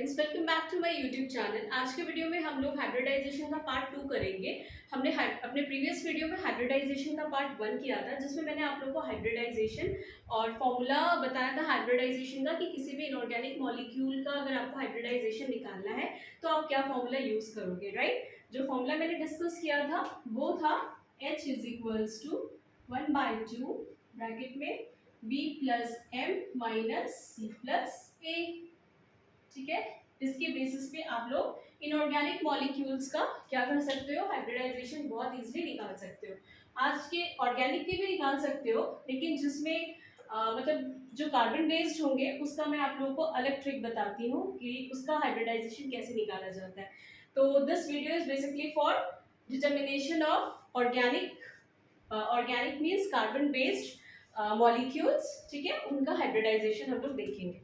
Friends, welcome back to my YouTube channel. आज के video में हम लोग हाइब्रिडाइजेशन का पार्ट 2 करेंगे। हमने अपने प्रीवियस वीडियो में हाइब्रिडाइजेशन का पार्ट 1 किया था, जिसमें मैंने आप लोगों को हाइब्रिडाइजेशन और फॉर्मूला बताया था हाइब्रिडाइजेशन का कि किसी भी इनऑर्गेनिक मॉलिक्यूल का अगर आपको हाइब्रिडाइजेशन निकालना है तो आप क्या फॉर्मूला यूज करोगे, राइट। जो फॉर्मूला मैंने डिस्कस किया था वो था H is equals to 1/2 bracket में B plus M minus C plus A। ठीक है, इसके बेसिस पे आप लोग इनऑर्गेनिक मॉलिक्यूल्स का क्या कर सकते हो, हाइब्रिडाइजेशन बहुत इजीली निकाल सकते हो। आज के ऑर्गेनिक के भी निकाल सकते हो, लेकिन जिसमें मतलब जो कार्बन बेस्ड होंगे उसका मैं आप लोगों को अलग ट्रिक बताती हूँ कि उसका हाइब्रिडाइजेशन कैसे निकाला जाता है। तो this video is basically for determination of organic means carbon based molecules. ठीक है, उनका हाइब्रिडाइजेशन हम लोग देखेंगे।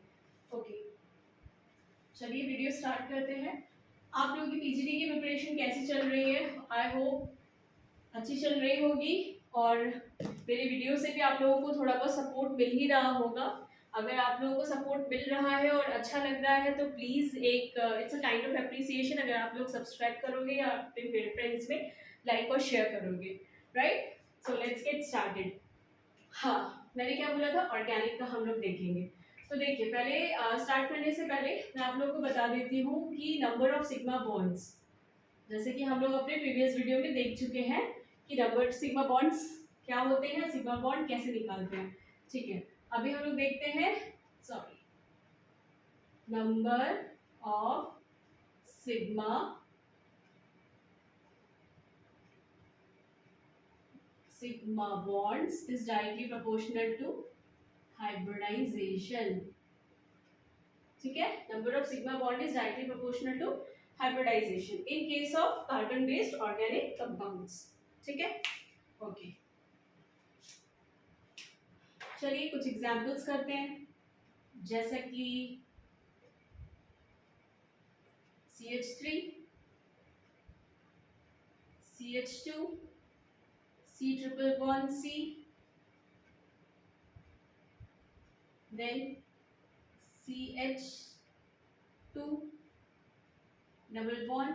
ओके, चलिए वीडियो स्टार्ट करते हैं। आप लोगों की पीजीडी की प्रिपरेशन कैसी चल रही है? आई होप अच्छी चल रही होगी और मेरे वीडियो से भी आप लोगों को थोड़ा बहुत सपोर्ट मिल ही रहा होगा। अगर आप लोगों को सपोर्ट मिल रहा है और अच्छा लग रहा है तो प्लीज़ एक it's a kind of appreciation अगर आप लोग सब्सक्राइब करोगे या अपने फ्रेंड्स में लाइक और शेयर करोगे, right. So let's get started. हाँ, मैंने क्या बोला था, ऑर्गेनिक का हम लोग देखेंगे। तो देखिए, पहले स्टार्ट करने से पहले मैं आप लोगों को बता देती हूँ कि नंबर ऑफ सिग्मा बॉन्ड्स, जैसे कि हम लोग अपने प्रीवियस वीडियो में देख चुके हैं कि नंबर सिग्मा बॉन्ड्स क्या होते हैं, सिग्मा बॉन्ड कैसे निकालते हैं। ठीक है, अभी हम लोग देखते हैं, sorry, number of sigma bonds is directly proportional to hybridization। ठीक है, number of sigma bond is directly proportional to hybridization in case of carbon based organic compounds. ठीक है, ओके, चलिए कुछ एग्जांपल्स करते हैं। जैसा कि CH3, CH2, C triple bond C, then CH2 double bond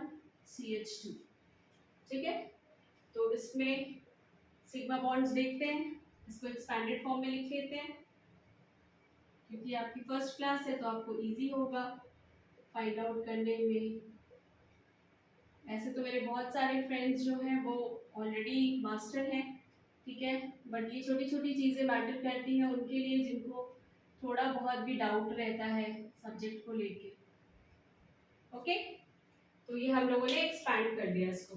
CH2। ठीक है, तो इसमें सिग्मा बॉन्ड्स देखते हैं, इसको एक्सपैंडेड फॉर्म में लिख लेते हैं क्योंकि आपकी फर्स्ट क्लास है तो आपको इजी होगा फाइंड आउट करने में। ऐसे तो मेरे बहुत सारे फ्रेंड्स जो हैं वो ऑलरेडी मास्टर हैं, ठीक है, बट ये छोटी छोटी चीज़ें मैटर करती हैं उनके लिए जिनको थोड़ा बहुत भी डाउट रहता है सब्जेक्ट को लेके। ओके, तो ये हम लोगों ने एक्सपैंड कर दिया इसको।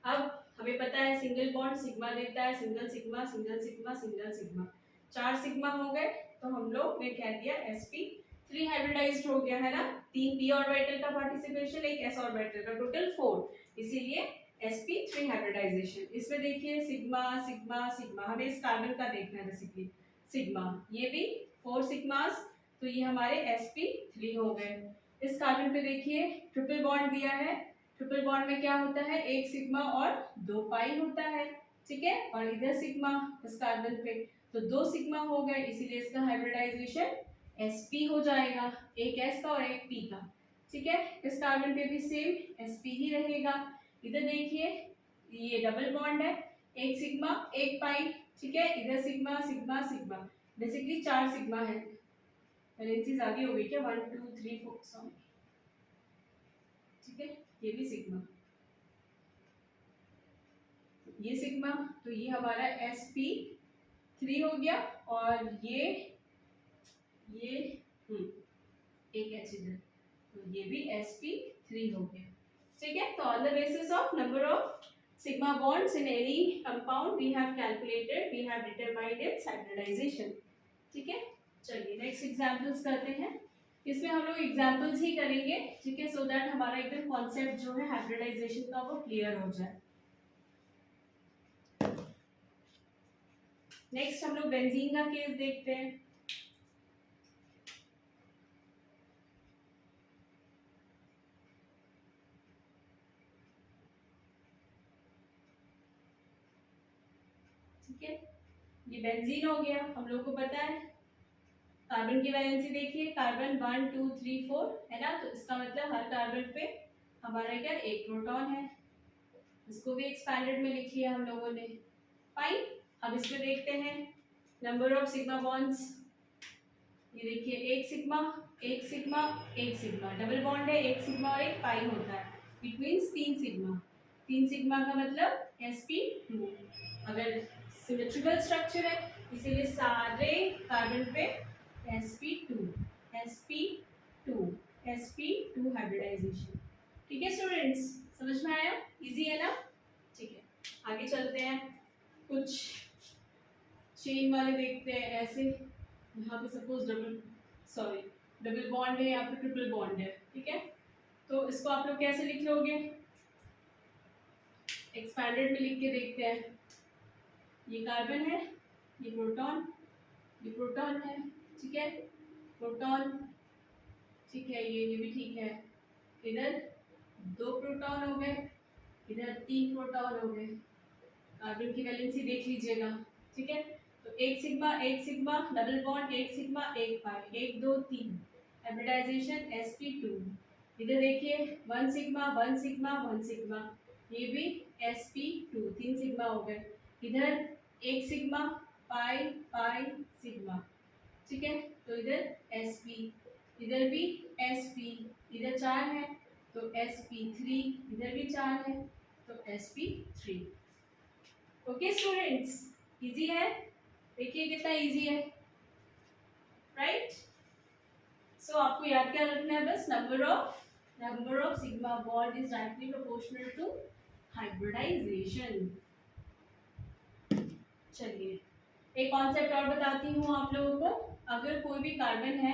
अब हमें पता है सिंगल बॉन्ड सिग्मा देता है, single sigma single sigma single sigma, 4 sigma हो गए। तो हम लोग ने कह दिया sp3 हाइब्रिडाइज्ड हो गया है ना, 3 p ऑर्बिटल का पार्टिसिपेशन, एक s ऑर्बिटल का, टोटल 4, इसीलिए sp3 हाइब्रिडाइजेशन। इसमें देखिए सिग्मा सिग्मा सिग्मा, हमें इस कार्बन का देखना है बेसिकली, सिग्मा, ये भी 4 सिग्मास, तो ये हमारे sp3 हो गए। इस कार्बन पे देखिए ट्रिपल बॉन्ड दिया है, ट्रिपल बॉन्ड में क्या होता है, एक सिग्मा और 2 पाई होता है। ठीक है, और इधर सिग्मा इस कार्बन पे, तो 2 सिग्मा हो गए, इसीलिए इसका हाइब्रिडाइजेशन sp हो जाएगा, एक s का और एक p का। ठीक है, इस कार्बन पे भी सेम sp ही रहेगा। इधर देखिए ये डबल बॉन्ड है, एक सिग्मा एक पाई। ठीक है, इधर sigma sigma sigma, basically 4 sigma है। वैलेंसीज आगे हो गई क्या, 1 2 3 4, सॉरी। ठीक है, ये भी सिग्मा, ये सिग्मा, तो ये हमारा sp3 हो गया, और ये एक एच इधर, तो ये भी sp3 हो गया। ठीक है, तो on the basis of number of sigma bonds in any compound we have calculated, we have determined its hybridization. ठीक है, चलिए नेक्स्ट एग्जांपल्स करते हैं। इसमें हम लोग एग्जांपल्स ही करेंगे, ठीक है, सो दैट हमारा एकदम कॉन्सेप्ट जो है हाइब्रिडाइजेशन का वो क्लियर हो जाए। नेक्स्ट हम लोग बेंजीन का केस देखते हैं। ठीक है, ये बेंजीन हो गया, हम लोग को पता है कार्बन की वैलेंसी देखिए, कार्बन 1 2 3 4 है ना, तो इसका मतलब हर कार्बन पे हमारा क्या एक प्रोटॉन है। इसको भी एक्सपैंडेड में लिखी है हम लोगों ने। फाइन, अब इसमें देखते हैं नंबर ऑफ सिग्मा बॉन्ड्स। ये देखिए एक सिग्मा एक सिग्मा एक सिग्मा, डबल बॉन्ड है, एक सिग्मा और एक पाई होता है, इट मींस 3 सिग्मा। 3 सिग्मा का मतलब sp2। अगर सिमेट्रिकल स्ट्रक्चर है इसीलिए सारे कार्बन पे sp2 sp2 sp2 हाइब्रिडाइजेशन। ठीक है स्टूडेंट्स, समझ में आया? इजी है ना? ठीक है, आगे चलते हैं। कुछ चेन वाले देखते हैं। ऐसे यहाँ पे सपोज डबल बॉन्ड है या फिर ट्रिपल बॉन्ड है, ठीक है, तो इसको आप लोग कैसे लिख लोगे? एक्सपैंडेड में लिख के देखते हैं। ये कार्बन है, ये प्रोटॉन है, ठीक है, प्रोटॉन, ठीक है, ये भी ठीक है। इधर 2 प्रोटॉन हो गए, इधर 3 प्रोटॉन हो गए। कार्बन की वैलेंसी देख लीजिएगा, ठीक है, तो एक सिग्मा डबल बॉन्ड, एक सिग्मा एक पाई, 1 2 3 हाइब्रिडाइजेशन sp2। इधर देखिए 1 सिग्मा 1 सिग्मा 1 सिग्मा, ये भी sp2, 3 सिग्मा हो गए। इधर एक सिग्मा पाई पाई सिग्मा, ठीक है, तो इधर sp, इधर भी sp, इधर 4 है तो sp3, इधर भी 4 है तो sp3। ओके स्टूडेंट्स, इजी है? देखिए कितना इजी है, राइट? सो आपको याद क्या रखना है? बस number of sigma bond is directly proportional to hybridization. चलिए एक कॉन्सेप्ट और बताती हूँ आप लोगों को। अगर कोई भी कार्बन है,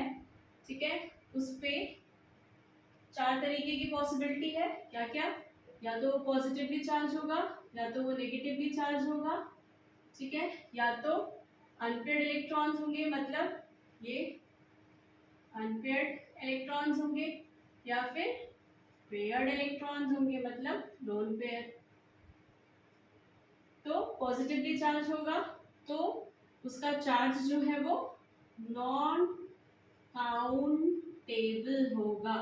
ठीक है, उस पे 4 तरीके की पॉसिबिलिटी है। क्या क्या? या तो वो पॉजिटिवली चार्ज होगा, या तो वो नेगेटिवली चार्ज होगा, ठीक है, या तो अनपेयर्ड इलेक्ट्रॉन्स होंगे, मतलब ये अनपेयर्ड इलेक्ट्रॉन्स होंगे, या फिर पेयर्ड इलेक्ट्रॉन्स होंगे, मतलब लोन पेयर। तो पॉजिटिवली चार्ज होगा तो उसका चार्ज जो है वो नॉन काउंटेबल होगा,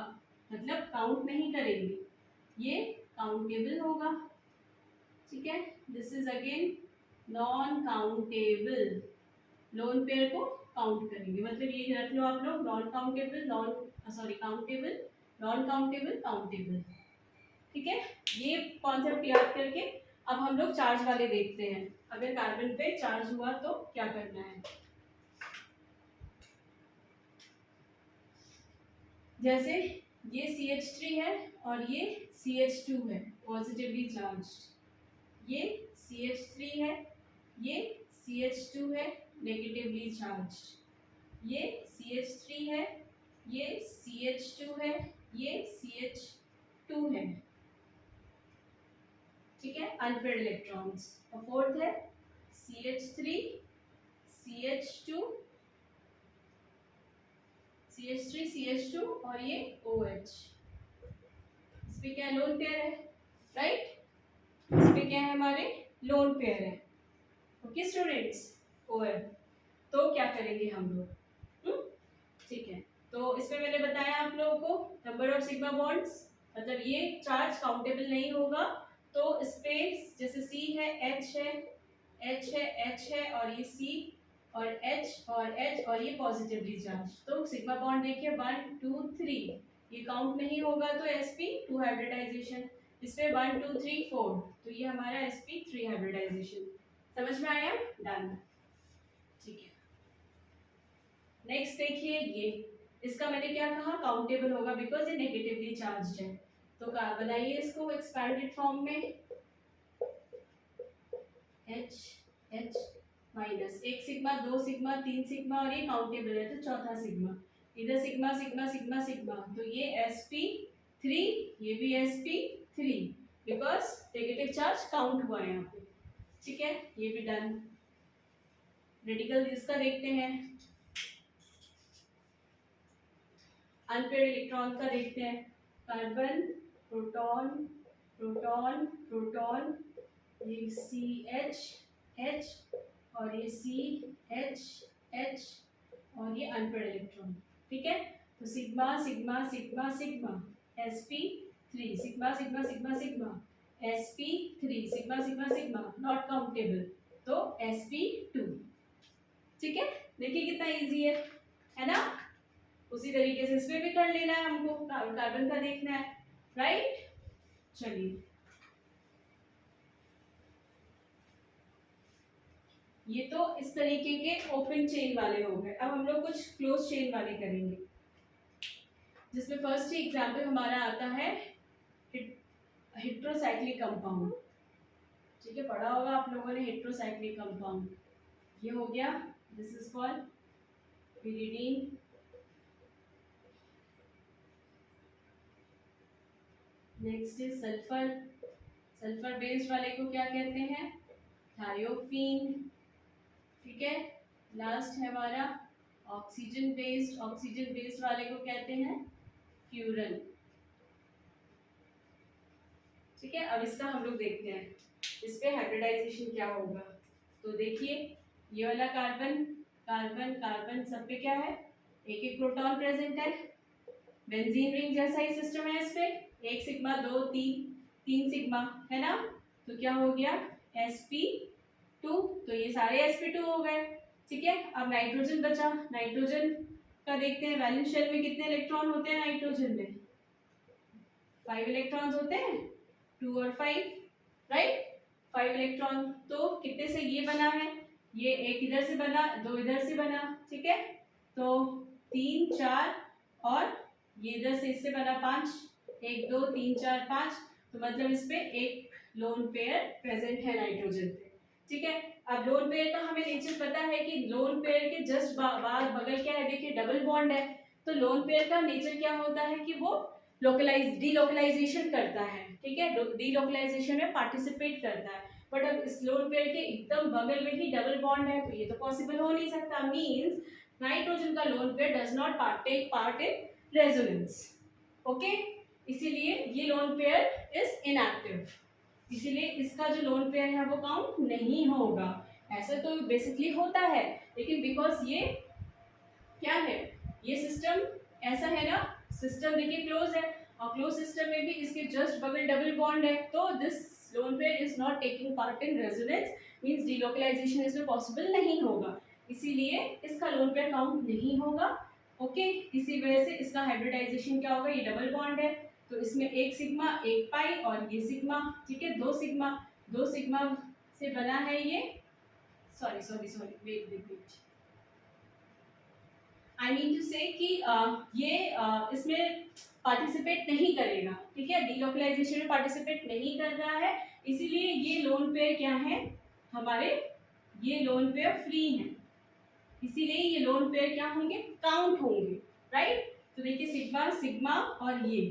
मतलब काउंट नहीं करेंगे, ये काउंटेबल होगा, ठीक है। This is again non countable, lone pair को काउंट करेंगे, मतलब ये रख लो आप लोग, non countable countable, non countable countable, ठीक है। ये कॉन्सेप्ट याद करके अब हम लोग चार्ज वाले देखते हैं। अगर कार्बन पे चार्ज हुआ तो क्या करना है? जैसे ये CH3 है और ये CH2 है, पॉजिटिवली चार्ज्ड, ये CH3 है, ये CH2 है, नेगेटिवली चार्ज्ड, ये CH3 है, ये CH2 है, ये CH2 है, ठीक है, अनपेयर्ड इलेक्ट्रॉन्स। और फोर्थ है CH3 CH2 CH3 CH2 और ये OH। इस पे क्या लोन पेयर है, राइट? इस पे क्या है? हमारे लोन पेयर है। Okay students, OH। तो क्या करेंगे हम लोग? ठीक है, तो इसमें मैंने बताया आप लोगों को नंबर ऑफ सिग्मा बॉन्ड्स, मतलब ये चार्ज काउंटेबल नहीं होगा। तो स्पेस जैसे C है, H है, H है, H है, और ये C और H और H और ये पॉजिटिवली चार्ज, तो सिग्मा बॉन्ड देखिए 1 2 3, ये काउंट नहीं होगा तो sp2 हाइब्रिडाइजेशन। इसमें 1 2 3 4, तो ये हमारा sp3 हाइब्रिडाइजेशन। समझ में आया? डन, ठीक है। नेक्स्ट देखिए, ये इसका मैंने क्या कहा? काउंटेबल होगा बिकॉज ये नेगेटिवली चार्ज्ड है। तो बनाइए इसको एक्सपैंडेड फॉर्म में, H H minus 1 sigma 2 sigma 3 sigma, और ये काउंटेबल है तो चौथा सिग्मा, इधर सिग्मा सिग्मा सिग्मा सिग्मा, तो ये sp3, ये भी sp3, because negative charge count हुआ है यहाँ पे, ठीक है, ये भी डन। रेडिकल इसका देखते हैं, अनपेयर्ड इलेक्ट्रॉन का देखते हैं। कार्बन, प्रोटॉन प्रोटॉन प्रोटॉन, ये CH H और ये CH H, और ये अनपेड इलेक्ट्रॉन, ठीक है। तो sigma sigma sigma sigma sp3, sigma sigma sigma sigma sp3, sigma sigma sigma not countable, तो sp2, ठीक है। देखिए कितना इजी है ना। उसी तरीके से इसमें भी कर लेना है हमको, कार्बन का देखना है, राइट। चलिए ये तो इस तरीके के ओपन चेन वाले हो गए। अब हम लोग कुछ क्लोज चेन वाले करेंगे, जिसमें फर्स्ट ही एग्जाम्पल हमारा आता है हेट्रोसाइक्लिक कंपाउंड, ठीक है। पढ़ा होगा आप लोगों ने हेट्रोसाइक्लिक कंपाउंड। ये हो गया, this is called pyridine। Next is sulphur, sulphur based वाले को क्या कहते हैं, थायोफीन, ठीक है। लास्ट है हमारा ऑक्सीजन बेस्ड, ऑक्सीजन बेस्ड वाले को कहते हैं फ्यूरन, ठीक है। अब इसका हम लोग देखते हैं इस पे हाइब्रिडाइजेशन क्या होगा। तो देखिए ये वाला कार्बन कार्बन कार्बन सब पे क्या है, एक एक प्रोटॉन प्रेजेंट है, बेंजीन रिंग जैसा ही सिस्टम है इस पे, एक सिग्मा दो तीन सिग्मा है ना। तो क्या हो गया sp2, तो ये सारे sp2 हो गए, ठीक है। अब नाइट्रोजन बचा, नाइट्रोजन का देखते हैं वैलेंस शेल में कितने इलेक्ट्रॉन होते हैं नाइट्रोजन में, 5 इलेक्ट्रॉन्स होते हैं, 2 और 5, राइट, 5 इलेक्ट्रॉन। तो कितने से ये बना है, ये एक इधर से बना, दो इधर से बना, ठीक है। तो 3 4 और ये इधर से इससे बना 5, 1 2 3 4 5, तो मतलब इस पे एक लोन पेयर प्रेजेंट है नाइट्रोजन पे, ठीक है। अब लोन पेयर का हमें नेचर पता है कि लोन पेयर के जस्ट बगल क्या है, देखिए डबल बॉन्ड है। तो लोन पेयर का नेचर क्या होता है कि वो डीलोकलाइजेशन करता है, ठीक है, डीलोकलाइजेशन में पार्टिसिपेट करता है। बट अब इस लोन पेयर के एकदम बगल में ही डबल बॉन्ड है, तो ये तो पॉसिबल हो नहीं सकता। मींस नाइट्रोजन का lone pair does not take part in resonance, okay. इसीलिए ये लोन पेयर इज इनएक्टिव, इसीलिए इसका जो लोन पेयर है वो काउंट नहीं होगा। ऐसा तो बेसिकली होता है, लेकिन बिकॉज ये क्या है, ये सिस्टम ऐसा है ना, सिस्टम देखिए क्लोज है, और क्लोज सिस्टम में भी इसके जस्ट बगल डबल बॉन्ड है, तो this lone pair is not taking part in resonance, means delocalization इसमें पॉसिबल नहीं होगा, इसीलिए इसका लोन पेयर काउंट नहीं होगा, ओके। इसी वजह से इसका हाइब्रिडाइजेशन क्या होगा, ये डबल बॉन्ड है, तो इसमें एक सिग्मा एक पाई और ये सिग्मा, ठीक है, दो सिग्मा से बना है ये, sorry wait, I mean to say कि ये इसमें पार्टिसिपेट नहीं करेगा, ठीक है, डीलोकलाइजेशन में पार्टिसिपेट नहीं कर रहा है, इसीलिए ये लोन पेयर क्या है हमारे, ये लोन पेयर फ्री है, इसीलिए ये लोन पेयर क्या होंगे, काउंट होंगे, राइट। तो देखिए सिग्मा सिग्मा और ये,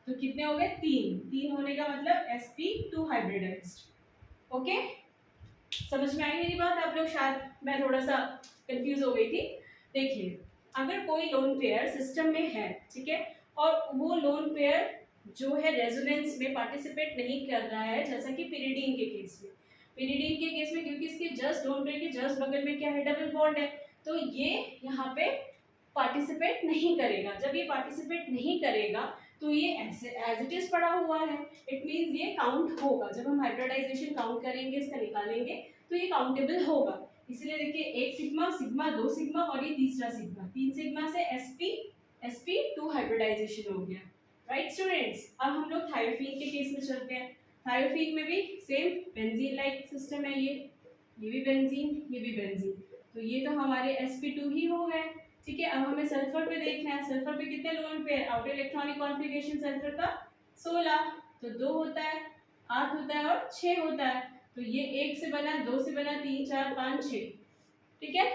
तो कितने हो गए, 3 होने का मतलब sp2 हाइब्रिडाइज्ड, ओके। समझ में आई मेरी बात आप लोग, शायद मैं थोड़ा सा कंफ्यूज हो गई थी। देखिए अगर कोई लोन पेयर सिस्टम में है, ठीक है, और वो लोन पेयर जो है रेजोनेंस में पार्टिसिपेट नहीं कर रहा है, जैसा कि पिरिडीन के केस में, क्योंकि इसके जस्ट लोन पेयर के जस्ट बगल में क्या है, डबल बॉन्ड है, तो ये यहाँ पे पार्टिसिपेट नहीं करेगा। जब ये पार्टिसिपेट नहीं करेगा तो ये ऐसे एज इट इज पड़ा हुआ है, इट मीन्स ये काउंट होगा, जब हम हाइब्रिडाइजेशन काउंट करेंगे, इसका निकालेंगे तो ये काउंटेबल होगा। इसलिए देखिए एक सिग्मा सिग्मा दो सिग्मा और ये तीसरा सिग्मा, 3 सिग्मा से sp2 हाइब्रिडाइजेशन हो गया, राइट स्टूडेंट्स। अब हम लोग थायोफीन के केस में चलते हैं। थायोफीन में भी सेम बेंजीन लाइक सिस्टम है, ये भी बेंजीन, ये भी बेंजीन, तो ये तो हमारे sp2 ही हो गए, ठीक है। अब हमें सल्फर पे देखना है, सल्फर पे कितने lone pair, outer electronic configuration sulphur का 16, तो 2 होता है, 8 होता है और 6 होता है, तो ये 1 से बना, 2 से बना, 3 4 5 6, ठीक है।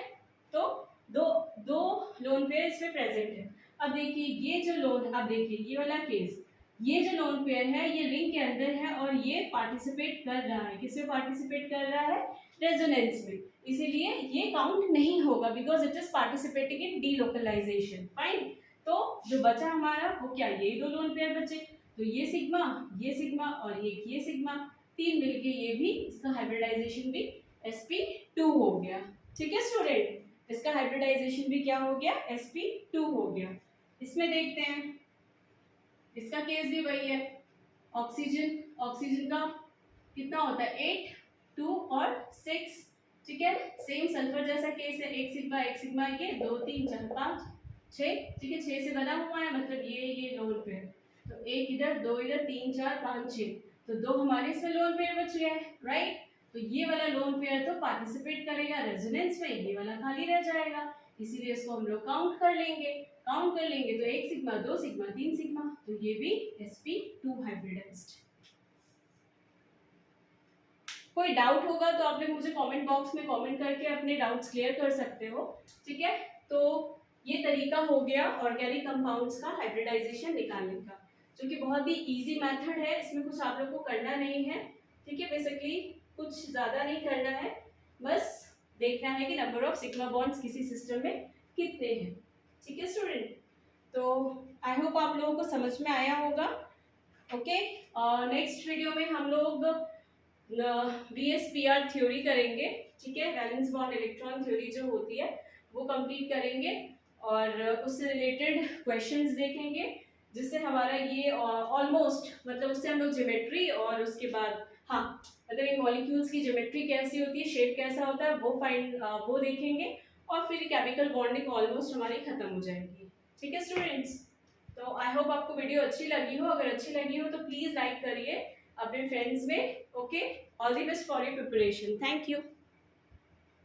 तो दो लोन पेयर इसमें प्रेजेंट है। अब देखिए ये जो लोन, अब देखिए ये वाला केस, ये जो लोन पेयर है ये रिंग के अंदर है और ये पार्टिसिपेट कर रहा है, किसमें पार्टिसिपेट कर रहा है, रेजोनेंस में, इसीलिए ये काउंट नहीं होगा because it is participating in delocalization, fine. तो जो बचा हमारा वो क्या, ये दो लोन पेयर बचे, तो ये सिग्मा और ये सिग्मा, 3 मिलके ये भी, इसका हाइब्रिडाइजेशन भी sp2 हो गया, ठीक है स्टूडेंट। इसका हाइब्रिडाइजेशन भी क्या हो गया, sp2 हो गया। इसमें देखते हैं, इसका केस भी वही है, ऑक्सीजन, ऑक्सीजन का कितना होता है 8, 2 और 6, ठीक है। सेम सल्फर जैसा केस है, एक सिग्मा ये 2 3 4 5 6, ठीक है, 6 से बना हुआ है, मतलब ये लोन पेयर, तो एक इधर, दो इधर, 3 4 5 6, तो दो हमारे इसमें लोन पेयर बच गया है, राइट। तो ये वाला लोन पेयर तो पार्टिसिपेट करेगा रेजोनेंस में, ये वाला खाली रह जाएगा, इसीलिए इसको हम लोग काउंट कर लेंगे। काउंट कर लेंगे तो 1 सिग्मा 2 सिग्मा 3 सिग्मा, तो ये भी sp2 हाइब्रिडाइज्ड। कोई डाउट होगा तो आप लोग मुझे कमेंट बॉक्स में कमेंट करके अपने डाउट्स क्लियर कर सकते हो, ठीक है। तो ये तरीका हो गया ऑर्गेनिक कंपाउंड्स का हाइब्रिडाइजेशन निकालने का, जो कि बहुत ही इजी मेथड है, इसमें कुछ आप लोग को करना नहीं है, ठीक है। बेसिकली कुछ ज़्यादा नहीं करना है, बस देखना है कि नंबर ऑफ सिग्मा बॉन्ड्स किसी सिस्टम में कितने हैं, ठीक है स्टूडेंट। तो आई होप आप लोगों को समझ में आया होगा, ओके। नेक्स्ट वीडियो में हम लोग VSPR थ्योरी करेंगे, ठीक है, वैलेंस बॉन्ड इलेक्ट्रॉन थ्योरी जो होती है वो कंप्लीट करेंगे, और उससे रिलेटेड क्वेश्चंस देखेंगे, जिससे हमारा ये ऑलमोस्ट मतलब उससे हम लोग ज्योमेट्री और उसके बाद हाँ मतलब इन मॉलिक्यूल्स की ज्योमेट्री कैसी होती है, शेप कैसा होता है वो देखेंगे, और फिर केमिकल बॉन्डिंग ऑलमोस्ट हमारी खत्म हो जाएगी, ठीक है स्टूडेंट्स। तो आई होप आपको वीडियो अच्छी लगी हो, अगर अच्छी लगी हो तो प्लीज़ लाइक करिए अपने फ्रेंड्स में, okay. All the best for your preparation, thank you.